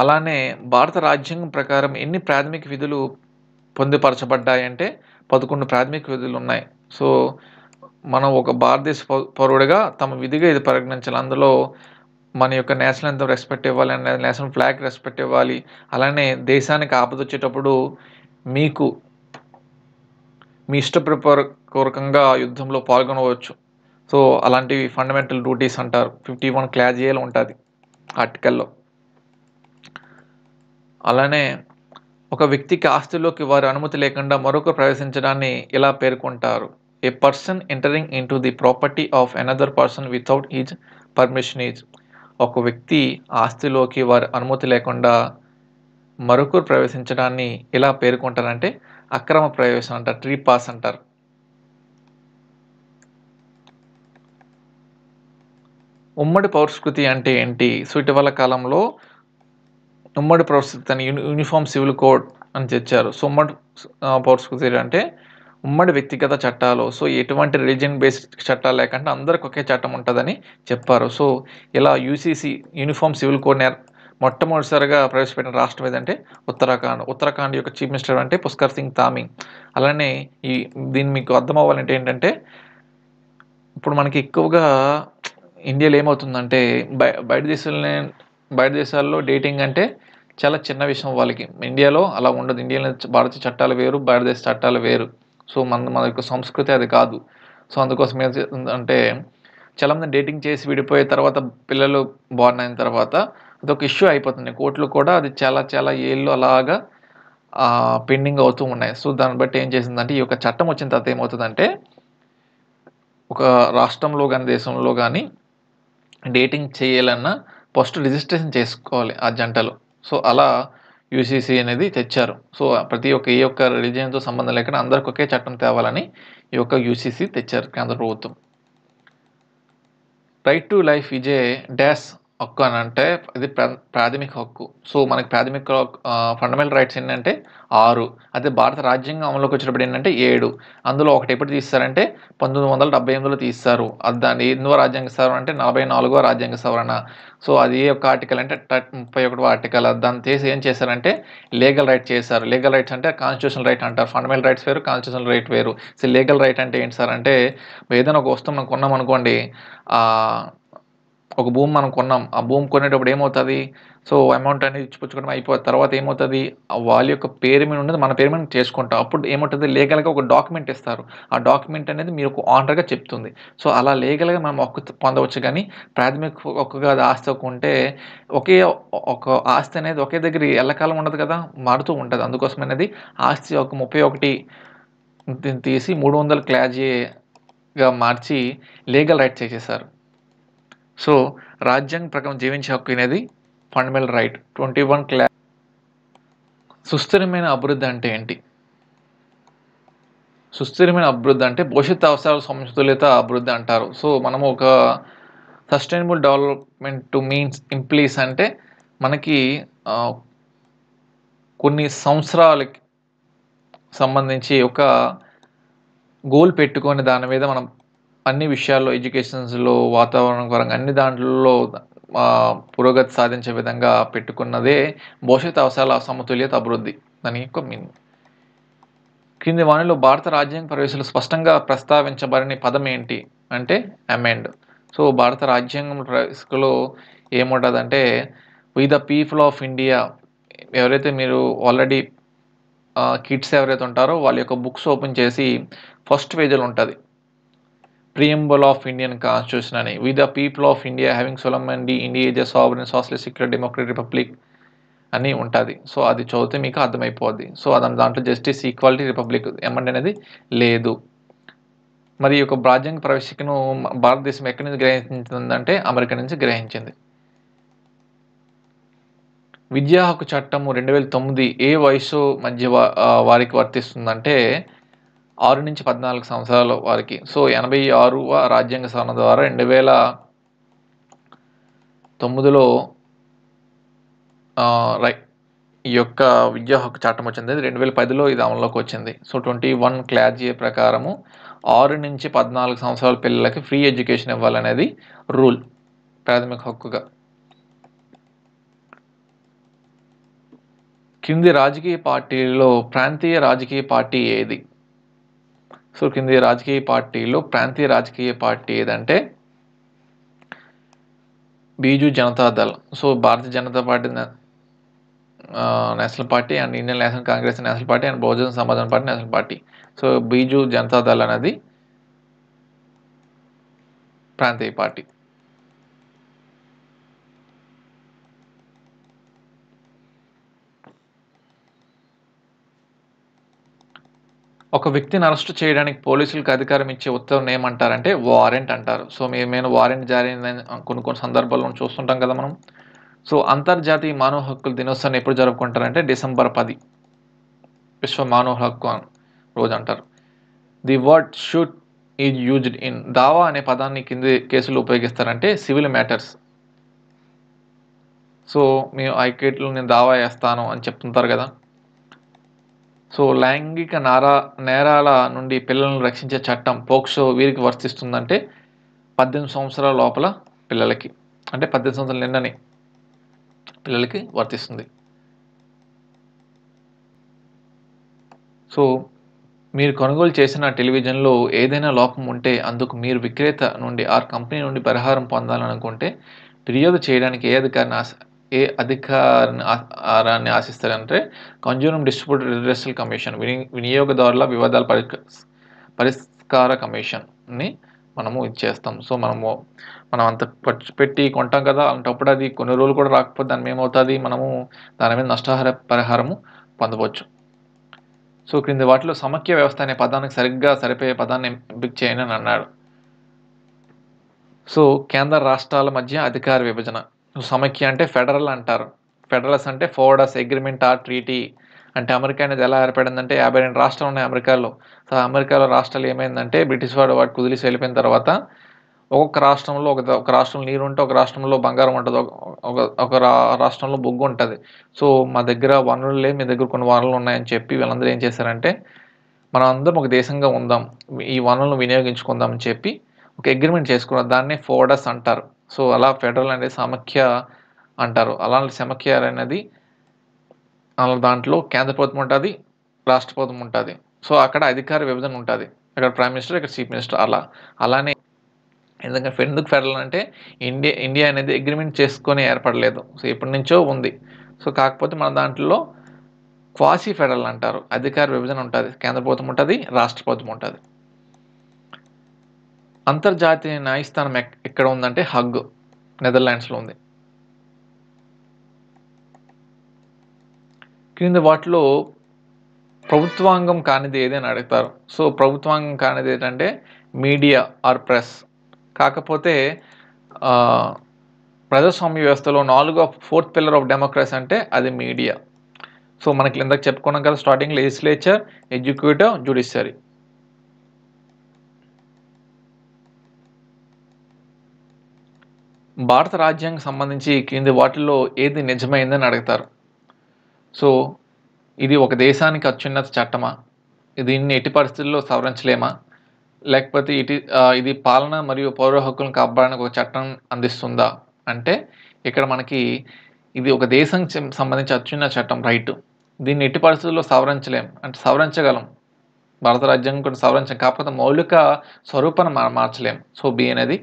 అలానే భారత రాజ్యాంగం ప్రకారం ఎన్ని ప్రాథమిక విధులు పొందుపరచబడ్డాయంటే 11 ప్రాథమిక విధులు ఉన్నాయి. సో మనం ఒక భారతదేశ పౌరుడిగా తమ విధిగా ఇది పరిగణించాలి. అందులో మన యొక్క నేషనల్ యాంథమ్ రెస్పెక్ట్ ఇవ్వాలి, నేషనల్ ఫ్లాగ్ రెస్పెక్ట్ ఇవ్వాలి. అలానే దేశానికి ఆపద వచ్చేటప్పుడు మీకు మీ ఇష్టపూర్వకంగా యుద్ధంలో పాల్గొనవచ్చు. సో అలాంటివి ఫండమెంటల్ డ్యూటీస్ అంటారు. 51 క్లాజ్ ఏలో ఉంటుంది ఆర్టికల్లో. అలానే ఒక వ్యక్తికి ఆస్తిలోకి వారి అనుమతి లేకుండా మరొకరు ప్రవేశించడాన్ని ఇలా పేర్కొంటారు? A person entering in to the property of another person without his permission is. ఒక వ్యక్తి ఆస్తిలోకి వారి అనుమతి లేకుండా మరొకరు ప్రవేశించడాన్ని ఇలా పేర్కొంటారంటే అక్రమ ప్రవేశం అంటారు, ట్రీ పాస్ అంటారు. ఉమ్మడి పౌరస్కృతి అంటే ఏంటి? సో ఇటీవల కాలంలో ఉమ్మడి పౌరస్కృతి అని యూనిఫామ్ సివిల్ కోడ్ అని తెచ్చారు. సో ఉమ్మడి పౌరస్కృతి అంటే ఉమ్మడి వ్యక్తిగత చట్టాలు. సో ఎటువంటి రిలీజియన్ బేస్డ్ చట్టాలు లేకుండా అందరికి ఒకే చట్టం ఉంటుందని చెప్పారు. సో ఇలా యూసీసీ యూనిఫామ్ సివిల్ కోడ్ మొట్టమొదటిసారిగా ప్రవేశపెట్టిన రాష్ట్రం ఏదంటే ఉత్తరాఖండ్. ఉత్తరాఖండ్ యొక్క చీఫ్ మినిస్టర్ అంటే పుష్కర్ సింగ్ ధామీ. అలానే దీన్ని మీకు అర్థం అవ్వాలంటే ఏంటంటే, ఇప్పుడు మనకి ఎక్కువగా ఇండియాలో ఏమవుతుందంటే బయట దేశాల్లో డేటింగ్ అంటే చాలా చిన్న విషయం వాళ్ళకి. ఇండియాలో అలా ఉండదు. ఇండియాలో భారతీయ చట్టాలు వేరు, భారతదేశ చట్టాలు వేరు. సో మన యొక్క సంస్కృతి అది కాదు. సో అందుకోసం అంటే చాలామంది డేటింగ్ చేసి విడిపోయే తర్వాత పిల్లలు బోర్న్ అయిన తర్వాత అదొక ఇష్యూ అయిపోతుంది. కోర్టులో కూడా అది చాలా చాలా ఏళ్ళు అలాగా పెండింగ్ అవుతూ ఉన్నాయి. సో దాన్ని బట్టి ఏం చేసిందంటే, ఈ యొక్క చట్టం వచ్చిన తర్వాత ఏమవుతుందంటే, ఒక రాష్ట్రంలో కానీ దేశంలో కానీ డేటింగ్ చేయాలన్నా ఫస్ట్ రిజిస్ట్రేషన్ చేసుకోవాలి ఆ జంటలు. సో అలా యూసీసీ అనేది తెచ్చారు. సో ప్రతి ఒక్క ఏ ఒక్క రిలీజియన్తో సంబంధం లేకుండా అందరికి ఒకే చట్టం తేవాలని ఈ యొక్క యూసీసీ తెచ్చారు కేంద్ర ప్రభుత్వం. Right to life is a dash హక్కు అని అంటే ఇది ప్రాథమిక హక్కు. సో మనకి ప్రాథమిక ఫండమెంటల్ రైట్స్ ఏంటంటే 6. అదే భారత రాజ్యాంగం అమలులోకి వచ్చినప్పుడు ఏంటంటే 7. అందులో ఒకటి ఎప్పుడు తీస్తారంటే 1978లో తీస్తారు. అది దాన్ని ఎన్నో రాజ్యాంగ సవరణ అంటే 44వ రాజ్యాంగ సవరణ. సో అది ఏ ఒక్క ఆర్టికల్ అంటే 31వ ఆర్టికల్. దాన్ని తీసి ఏం చేశారంటే లీగల్ రైట్ చేశారు. లీగల్ రైట్స్ అంటే కాన్స్టిట్యూషనల్ రైట్ అంటారు. ఫండమెంటల్ రైట్స్ వేరు, కాన్స్టిట్యూషనల్ రైట్ వేరు. సో లీగల్ రైట్ అంటే ఏంటి సార్ అంటే, ఏదైనా ఒక వస్తువు మనం కొన్నాం అనుకోండి, ఒక భూమి మనం కొన్నాం. ఆ భూమి కొనేటప్పుడు ఏమవుతుంది, సో అమౌంట్ అనేది ఇచ్చిపుచ్చుకోవడం అయిపోతుంది. తర్వాత ఏమవుతుంది, వాళ్ళ యొక్క పేరు మీద ఉన్నది మన పేరు మీద చేసుకుంటాం. అప్పుడు ఏమవుతుంది, లీగల్గా ఒక డాక్యుమెంట్ ఇస్తారు. ఆ డాక్యుమెంట్ అనేది మీరు ఒక ఆనర్గా చెప్తుంది. సో అలా లీగల్గా మనం హక్కు పొందవచ్చు. కానీ ప్రాథమిక హక్కుగా ఆస్తి హక్కు ఉంటే ఒక ఆస్తి అనేది ఒకే దగ్గర ఎల్లకాలం ఉండదు కదా, మారుతూ ఉంటుంది. అందుకోసం అనేది ఆస్తి హక్కు 31 తీసి 300 క్లాజీగా మార్చి లీగల్ రైట్ చేసేసారు. సో రాజ్యాంగం ప్రకారం జీవించే హక్కు అనేది ఫండమెంటల్ రైట్. 21 సుస్థిరమైన అభివృద్ధి అంటే ఏంటి? సుస్థిరమైన అభివృద్ధి అంటే భవిష్యత్ అవసరాల సమతుల్యత అభివృద్ధి అంటారు. సో మనము ఒక sustainable development to means implies అంటే మనకి కొన్ని సంవత్సరాలకి సంబంధించి ఒక గోల్ పెట్టుకొని దాని మీద మనం అన్ని విషయాల్లో, ఎడ్యుకేషన్స్లో, వాతావరణం పరంగా అన్ని దాంట్లో పురోగతి సాధించే విధంగా పెట్టుకున్నదే భవిష్యత్ అవసరాల సమతుల్యత అభివృద్ధి. దాని యొక్క మీనింగ్. క్రింది వాణిలో భారత రాజ్యాంగ ప్రవేశాలు స్పష్టంగా ప్రస్తావించబడిన పదం ఏంటి అంటే అమెండ్. సో భారత రాజ్యాంగం ప్రవేశంలో ఏముంటుందంటే, we the people of India. ఎవరైతే మీరు ఆల్రెడీ కిడ్స్ ఎవరైతే ఉంటారో వాళ్ళ యొక్క బుక్స్ ఓపెన్ చేసి ఫస్ట్ పేజీలో ఉంటుంది ప్రియంబుల్ ఆఫ్ ఇండియన్ కాన్స్టిట్యూషన్ అని. We the people of India having solemnly India is a sovereign socialist secular democratic republic అని ఉంటుంది. సో అది చదివితే మీకు అర్థమైపోద్ది. సో దాంట్లో జస్టిస్, ఈక్వాలిటీ, రిపబ్లిక్ ఎమండ్ అనేది లేదు. మరి యొక్క రాజ్యాంగ ప్రవేశికను భారతదేశం ఎక్కడి నుంచి గ్రహించిందంటే అమెరికా నుంచి గ్రహించింది. విద్యా హక్కు చట్టము 2009 ఏ వయసు మధ్య వారికి వర్తిస్తుందంటే 6 నుంచి 14 సంవత్సరాల వారికి. సో 86వ రాజ్యాంగ సవరణ ద్వారా 2009లో ఈ యొక్క విద్యా హక్కు చట్టం వచ్చింది. 2010లో ఇది అమల్లోకి వచ్చింది. సో 21 క్లాజ్ ఏ ప్రకారము 6 నుంచి 14 సంవత్సరాల పిల్లలకి ఫ్రీ ఎడ్యుకేషన్ ఇవ్వాలనేది రూల్, ప్రాథమిక హక్కుగా. కింది రాజకీయ పార్టీలో ప్రాంతీయ రాజకీయ పార్టీ ఏది? సో కింది రాజకీయ పార్టీలో ప్రాంతీయ రాజకీయ పార్టీ ఏదంటే Biju Janata Dal. So Bharatiya Janata party national party and Indian national Congress national party and Bahujan Samaj party national party. So Biju Janata Dal అనేది ప్రాంతీయ పార్టీ. ఒక వ్యక్తిని అరెస్ట్ చేయడానికి పోలీసులకు అధికారం ఇచ్చే ఉత్తర్వును ఏమంటారంటే వారెంట్ అంటారు. సో మేము వారెంట్ జారీ కొన్ని సందర్భాల్లో చూస్తుంటాం కదా మనం. సో అంతర్జాతీయ మానవ హక్కుల దినోత్సవాన్ని ఎప్పుడు జరుపుకుంటారంటే December 10 విశ్వ మానవ హక్కు రోజు అంటారు. The word shoot is used in దావా అనే పదాన్ని కింది కేసులు ఉపయోగిస్తారంటే సివిల్ మ్యాటర్స్. సో మేము హైకోర్టులో నేను దావా వేస్తాను అని చెప్తుంటారు కదా. సో లైంగిక నేరాల నుండి పిల్లలను రక్షించే చట్టం పోక్సో వీరికి వర్తిస్తుందంటే 18 సంవత్సరాల లోపల పిల్లలకి, అంటే 18 సంవత్సరాలు నిండని పిల్లలకి వర్తిస్తుంది. సో మీరు కొనుగోలు చేసిన టెలివిజన్లో ఏదైనా లోపం ఉంటే అందుకు మీరు విక్రేత నుండి కంపెనీ నుండి పరిహారం పొందాలనుకుంటే ఫిర్యాదు చేయడానికి ఏ అధికారాన్ని ఆశిస్తారంటే కన్జ్యూమర్ డిస్ట్రిబ్యూటర్ రిడ్రెసల్ కమిషన్, వినియోగదారుల వివాదాల పరిష్కార కమిషన్ని మనము ఇచ్చేస్తాం. సో మనం అంత ఖర్చు పెట్టి కొంటాం కదా, అలాంటప్పుడు అది కొన్ని రోజులు కూడా రాకపోతే దాని ఏమవుతుంది, మనము దాని మీద పరిహారము పొందవచ్చు. సో క్రింది వాటిలో సమాఖ్య వ్యవస్థ అనే పదానికి సరిగ్గా సరిపోయే పదాన్ని ఎంపిక చేయని అని అన్నాడు. సో కేంద్ర రాష్ట్రాల మధ్య అధికార విభజన. సమాఖ్య అంటే ఫెడరల్ అంటారు. ఫెడరల్స్ అంటే ఫోర్డస్ అగ్రిమెంట్ ఆర్ ట్రీటీ. అంటే అమెరికా అనేది ఎలా ఏర్పడిందంటే 52 రాష్ట్రాలు ఉన్నాయి అమెరికాలో. సో అమెరికాలో రాష్ట్రాలు ఏమైందంటే బ్రిటిష్ వాడు కుదిలేసి వెళ్ళిపోయిన తర్వాత ఒక్కొక్క రాష్ట్రంలో ఒక రాష్ట్రంలో నీరు ఉంటే, ఒక రాష్ట్రంలో బంగారం ఉంటుంది, ఒక రాష్ట్రంలో బొగ్గు ఉంటుంది. సో మా దగ్గర వనరులు లేవు, మీ దగ్గర కొన్ని వనరులు ఉన్నాయని చెప్పి వీళ్ళందరూ ఏం చేశారంటే మనం అందరం ఒక దేశంగా ఉందాం, ఈ వనరులను వినియోగించుకుందాం అని చెప్పి ఒక అగ్రిమెంట్ చేసుకున్నారు. దాన్నే ఫోర్డస్ అంటారు. సో అలా ఫెడరల్ అనేది సమాఖ్య అంటారు. అలాంటి సమాఖ్య అనేది అలా దాంట్లో కేంద్ర ప్రభుత్వం ఉంటుంది, రాష్ట్ర ప్రభుత్వం ఉంటుంది. సో అక్కడ అధికార విభజన ఉంటుంది. అక్కడ ప్రైమ్ మినిస్టర్, ఇక్కడ చీఫ్ మినిస్టర్. అలానే ఎందుకు ఫెడరల్ అంటే ఇండియా అనేది అగ్రిమెంట్ చేసుకొని ఏర్పడలేదు. సో ఎప్పటి నుంచో ఉంది. సో కాకపోతే మన దాంట్లో క్వాసీ ఫెడరల్ అంటారు. అధికార విభజన ఉంటుంది, కేంద్ర ప్రభుత్వం ఉంటుంది, రాష్ట్ర ప్రభుత్వం ఉంటుంది. అంతర్జాతీయ న్యాయస్థానం ఎక్కడ ఉందంటే హగ్, నెదర్లాండ్స్లో ఉంది. క్రింద వాటిలో ప్రభుత్వాంగం కానిది ఏదైనా అడుగుతారు. సో ప్రభుత్వాంగం కానిది ఏంటంటే మీడియా ఆర్ ప్రెస్. కాకపోతే ప్రజాస్వామ్య వ్యవస్థలో 4th పిల్లర్ ఆఫ్ డెమోక్రసీ అంటే అది మీడియా. సో మనకి ఇందాక చెప్పుకున్నాం కదా స్టార్టింగ్, లెజిస్లేచర్, ఎగ్జిక్యూటివ్, జ్యుడిషియరీ. భారత రాజ్యాంగం సంబంధించి కింది వాటిల్లో ఏది నిజమైందని అడుగుతారు. సో ఇది ఒక దేశానికి అత్యున్నత చట్టమా, దీన్ని ఎట్టి పరిస్థితుల్లో సవరించలేమా, లేకపోతే ఇది పాలన మరియు పౌర హక్కులను కాపాడడానికి ఒక చట్టం అందిస్తుందా అంటే ఇక్కడ మనకి ఇది ఒక దేశానికి సంబంధించి అత్యున్నత చట్టం, రైట్. దీన్ని ఎట్టి పరిస్థితుల్లో సవరించలేం అంటే సవరించగలం, భారత రాజ్యాంగం కూడా సవరించం, కాకపోతే మౌలిక స్వరూపాన్ని మార్చలేం. సో బి అనేది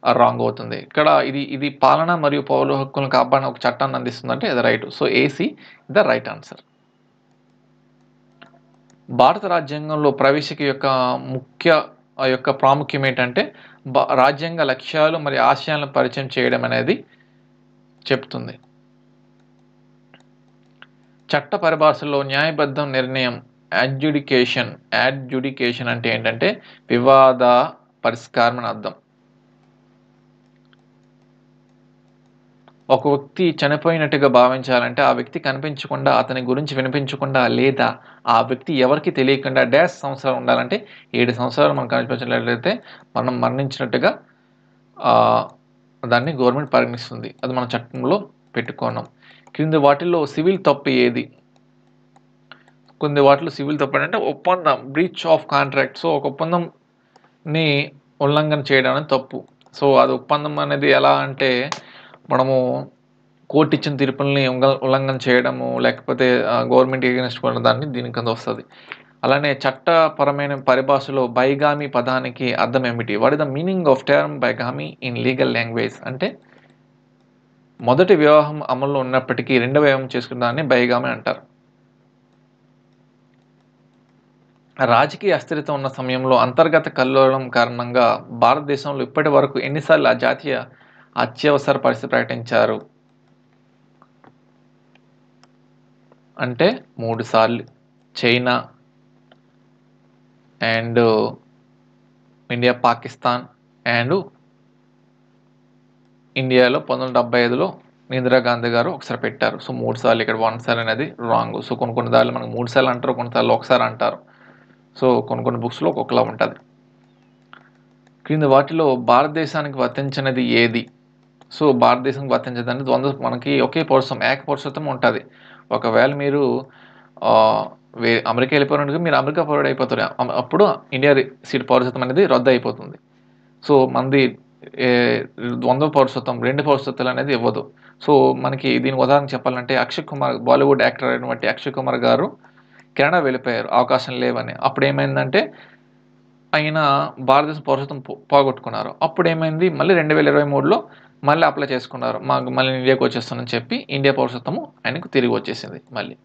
రాంగ్ అవుతుంది. ఇక్కడ ఇది పాలన మరియు పౌర హక్కులను కాపాడిన ఒక చట్టాన్ని అందిస్తుంది అంటే ఇది right. So AC the right answer. భారత రాజ్యాంగంలో ప్రవేశిక యొక్క ప్రాముఖ్యం ఏంటంటే రాజ్యాంగ లక్ష్యాలు మరియు ఆశయాలను పరిచయం చేయడం అనేది చెప్తుంది. చట్ట పరిభాషలో న్యాయబద్ధం నిర్ణయం, అడ్జుడికేషన్ అంటే ఏంటంటే వివాద పరిష్కారం అని అర్థం. ఒక వ్యక్తి చనిపోయినట్టుగా భావించాలంటే ఆ వ్యక్తి కనిపించకుండా, అతని గురించి వినిపించకుండా, లేదా ఆ వ్యక్తి ఎవరికి తెలియకుండా సంవత్సరాలు ఉండాలంటే 7 సంవత్సరాలు మనం కనిపించినట్లయితే మనం మరణించినట్టుగా దాన్ని గవర్నమెంట్ పరిగణిస్తుంది. అది మన చట్టంలో పెట్టుకున్నాం. క్రింది వాటిల్లో సివిల్ తప్పు ఏది? కొన్ని వాటిలో సివిల్ తప్పు అంటే ఒప్పందం, బ్రీచ్ ఆఫ్ కాంట్రాక్ట్. సో ఒక ఒప్పందంని ఉల్లంఘన చేయడం అనేది తప్పు. సో అది ఒప్పందం అనేది ఎలా అంటే మనము కోర్టు ఇచ్చిన తీర్పుల్ని ఉల్లంఘన చేయడము, లేకపోతే గవర్నమెంట్ ఎగెన్స్ట్ దాన్ని దీని కింద వస్తుంది. అలానే చట్టపరమైన పరిభాషలో బైగామి పదానికి అర్థం ఏమిటి? What is the meaning of term bigamy in legal language అంటే మొదటి వివాహం అమల్లో ఉన్నప్పటికీ రెండవ వివాహం చేసుకున్న దాన్ని బైగామి అంటారు. రాజకీయ అస్థిరత ఉన్న సమయంలో అంతర్గత కల్లోలం కారణంగా భారతదేశంలో ఇప్పటి వరకు ఎన్నిసార్లు జాతీయ అత్యవసర పరిస్థితి ప్రకటించారు అంటే 3 సార్లు. China and India, Pakistan and ఇండియాలో 1975లో ఇందిరాగాంధీ గారు ఒకసారి పెట్టారు. సో 3 సార్లు. ఇక్కడ 1 సార్ అనేది రాంగ్. సో కొన్ని దారులు మనకు 3 సార్లు అంటారు, కొన్నిసార్లు ఒకసారి అంటారు. సో కొన్ని బుక్స్లో ఒక్కొక్కలా ఉంటుంది. క్రింద వాటిలో భారతదేశానికి వర్తించినది ఏది? సో భారతదేశానికి వర్తించదని మనకి ఒకే పౌరత్వం, ఏకపౌరసత్వం ఉంటుంది. ఒకవేళ మీరు అమెరికా వెళ్ళిపోయినట్టుగా మీరు అమెరికా పౌరుడు అయిపోతారు, అప్పుడు ఇండియా పౌరసత్వం అనేది రద్దు అయిపోతుంది. సో మనది ఏ 100 పౌరసత్వం, 2 పౌరసత్వాలు అనేది ఇవ్వదు. సో, మనకి దీనికి ఉదాహరణ చెప్పాలంటే అక్షయ్ కుమార్, బాలీవుడ్ యాక్టర్ అయినటువంటి అక్షయ్ కుమార్ గారు కెనడా వెళ్ళిపోయారు అవకాశం లేవని. అప్పుడేమైందంటే ఆయన భారతదేశం పౌరసత్వం పోగొట్టుకున్నారు. అప్పుడేమైంది మళ్ళీ 2023లో మళ్ళీ అప్లై చేసుకున్నారు. మాకు మళ్ళీ ఇండియాకి వచ్చేస్తానని చెప్పి ఇండియా పౌరసత్వము ఆయనకు తిరిగి వచ్చేసింది మళ్ళీ.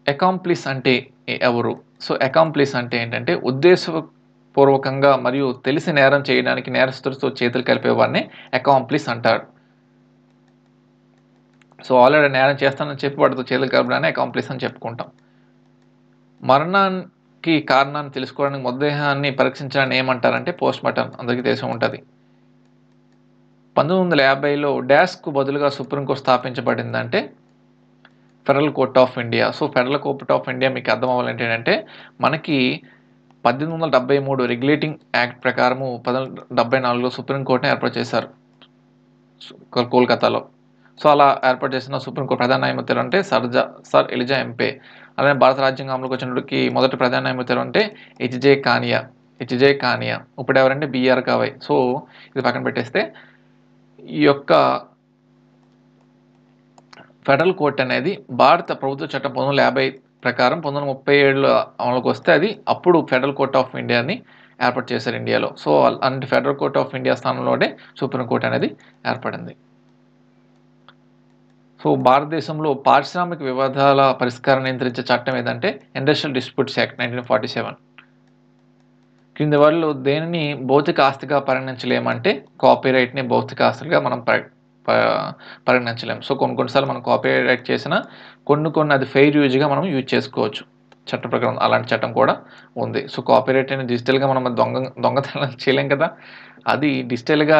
అకాంప్లిస్ అంటే ఎవరు? సో, అకాంప్లిస్ అంటే ఏంటంటే ఉద్దేశపూర్వకంగా మరియు తెలిసి నేరం చేయడానికి నేరస్తుడితో చేతులు కలిపేవాడిని అకాంప్లిస్ అంటారు. సో, ఆల్రెడీ నేరం చేస్తానని చెప్పి వాడితో చేతులు కలపడాన్ని అకాంప్లిస్ అని చెప్పుకుంటాం. మరణానికి కారణాన్ని తెలుసుకోవడానికి మృతదేహాన్ని పరీక్షించడాన్ని ఏమంటారంటే పోస్ట్‌మార్టం. అందరికీ తెలిసే ఉంటది. 1950లో డాష్‌కు బదులుగా సుప్రీంకోర్టు స్థాపించబడిందంటే federal court of India. So, federal court of India మీకు అర్థం అవ్వాలంటే ఏంటంటే మనకి 1873 రెగ్యులేటింగ్ యాక్ట్ ప్రకారము 1874లో సుప్రీంకోర్టుని ఏర్పాటు చేశారు కోల్కతాలో. సో, అలా ఏర్పాటు చేసిన సుప్రీంకోర్టు ప్రధాన న్యాయమూర్తులు అంటే సర్ ఎలిజా ఎంపే. అలానే భారత రాజ్యాంగం అమలుకి వచ్చినప్పటికి మొదటి ప్రధాన న్యాయమూర్తులు అంటే హెచ్‌జే కానియా. ఇప్పుడు ఎవరంటే బీఆర్ గవై. సో, ఇది పక్కన పెట్టేస్తే ఈ యొక్క ఫెడరల్ కోర్ట్ అనేది భారత ప్రభుత్వ చట్టం 1950 ప్రకారం 1937లో అమలుకి వస్తే అది అప్పుడు ఫెడరల్ కోర్ట్ ఆఫ్ ఇండియాని ఏర్పాటు చేశారు ఇండియాలో. సో, అలాంటి ఫెడరల్ కోర్ట్ ఆఫ్ ఇండియా స్థానంలోనే సుప్రీంకోర్టు అనేది ఏర్పడింది. సో, భారతదేశంలో పారిశ్రామిక వివాదాల పరిష్కారం నియంత్రించే చట్టం ఏదంటే ఇండస్ట్రియల్ డిస్ప్యూట్స్ యాక్ట్ 1947. క్రింది వాటిలో దేనిని భౌతిక ఆస్తిగా పరిగణించలేమంటే కాపీరైట్‌ని భౌతిక ఆస్తులుగా మనం పరిగణించలేం. సో, కొన్నిసార్లు మనం కాపీరైట్ చేసినా కొన్ని అది ఫెయిర్ యూజ్‌గా మనం యూజ్ చేసుకోవచ్చు. చట్ట ప్రకారం అలాంటి చట్టం కూడా ఉంది. సో, కాపీరైట్ అనేది డిజిటల్‌గా మనం దొంగతనం చేయలేం కదా! అది డిజిటల్‌గా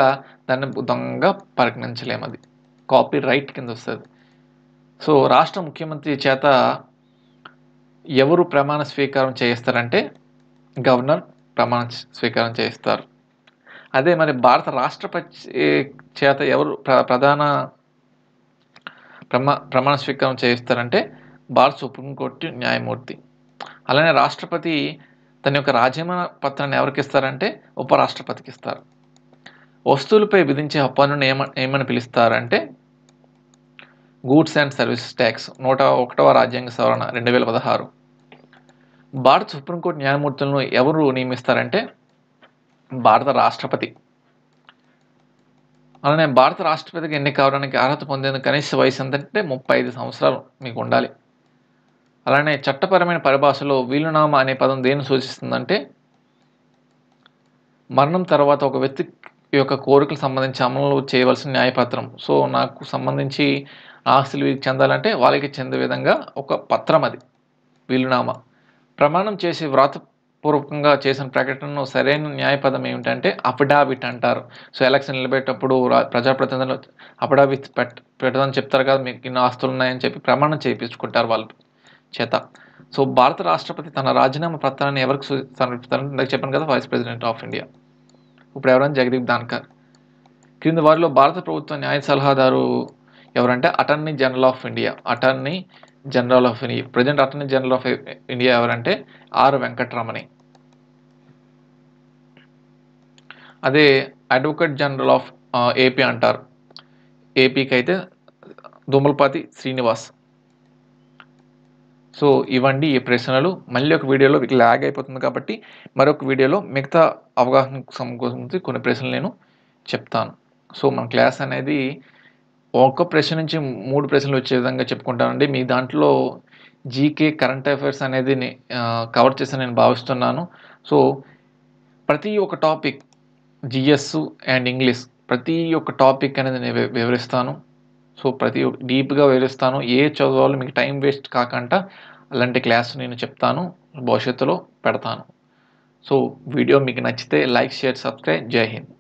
దాన్ని దొంగగా పరిగణించలేం అది. కాపీరైట్ కింద వస్తది. సో, రాష్ట్ర ముఖ్యమంత్రి చేత ఎవరు ప్రమాణ స్వీకారం చేయిస్తారంటే గవర్నర్ ప్రమాణ స్వీకారం చేయిస్తారు. అదే మరి భారత రాష్ట్రపతి చేత ఎవరు ప్రమాణ స్వీకారం చేయిస్తారంటే భారత సుప్రీంకోర్టు న్యాయమూర్తి. అలానే రాష్ట్రపతి తన యొక్క రాజీనామా పత్రాన్ని ఎవరికి ఇస్తారంటే ఉపరాష్ట్రపతికి ఇస్తారు. వస్తువులపై విధించే పన్నును ఏమని పిలుస్తారంటే గూడ్స్ అండ్ సర్వీసెస్ ట్యాక్స్. 101వ రాజ్యాంగ సవరణ 2016. భారత సుప్రీంకోర్టు న్యాయమూర్తులను ఎవరు నియమిస్తారంటే భారత రాష్ట్రపతి. అలానే భారత రాష్ట్రపతికి ఎన్నిక కావడానికి అర్హత పొందేందుకు కనీస వయసు ఎంతంటే 35 సంవత్సరాలు మీకు ఉండాలి. అలానే చట్టపరమైన పరిభాషలో వీలునామా అనే పదం దేన్ని సూచిస్తుందంటే మరణం తర్వాత ఒక వ్యక్తి యొక్క కోరికలకు సంబంధించి అమలు చేయవలసిన న్యాయపత్రం. సో, నాకు సంబంధించి ఆస్తులు చెందాలంటే వాళ్ళకి చెందే విధంగా ఒక పత్రం అది వీలునామా. ప్రమాణం చేసి వ్రాతపూర్వకంగా చేసిన ప్రకటనను సరైన న్యాయపదం ఏమిటంటే అఫిడవిట్ అంటారు. సో, ఎలక్షన్ నిలబెట్టేటప్పుడు ప్రజాప్రతినిధులు అఫిడవిట్ పెట్టదని చెప్తారు కదా, మీకు ఇన్ని ఆస్తులు ఉన్నాయని చెప్పి ప్రమాణం చేయించుకుంటారు వాళ్ళ చేత. సో, భారత రాష్ట్రపతి తన రాజీనామా పత్రాన్ని ఎవరికి సమర్పిస్తారంటే ఇందాక చెప్పాను కదా, వైస్ ప్రెసిడెంట్ ఆఫ్ ఇండియా. ఇప్పుడు ఎవరైనా జగదీప్ ధన్కర్. క్రింది వారిలో భారత ప్రభుత్వ న్యాయ సలహాదారు ఎవరంటే attorney general of India. Present attorney general of India ఎవరంటే ఆర్ వెంకటరమణి. అదే అడ్వకేట్ జనరల్ ఆఫ్ ఏపీ అంటారు. ఏపీకి అయితే దుమ్మలపాతి శ్రీనివాస్. సో, ఇవండి ఈ ప్రశ్నలు. మళ్ళీ ఒక వీడియోలో మీకు ల్యాగ్ అయిపోతుంది కాబట్టి మరొక వీడియోలో మిగతా అవగాహనకు సంబంధించి కొన్ని ప్రశ్నలు నేను చెప్తాను. సో, మన క్లాస్ అనేది ఒక ప్రశ్న నుంచి 3 ప్రశ్నలు వచ్చే విధంగా చెప్పుకుంటానండి. మీ దాంట్లో జీకే, కరెంట్ అఫైర్స్ అనేది కవర్ చేశానని నేను భావిస్తున్నాను. సో, ప్రతి ఒక్క టాపిక్ జీఎస్ అండ్ ఇంగ్లీష్ ప్రతి ఒక్క టాపిక్ అనేది నేను వివరిస్తాను. సో, డీప్‌గా వివరిస్తాను. చదవాలో మీకు టైం వేస్ట్ కాకుండా అలాంటి క్లాస్ నేను చెప్తాను. భవిష్యత్తులో పెడతాను. సో, వీడియో మీకు నచ్చితే లైక్, షేర్, సబ్స్క్రైబ్. జై హింద్.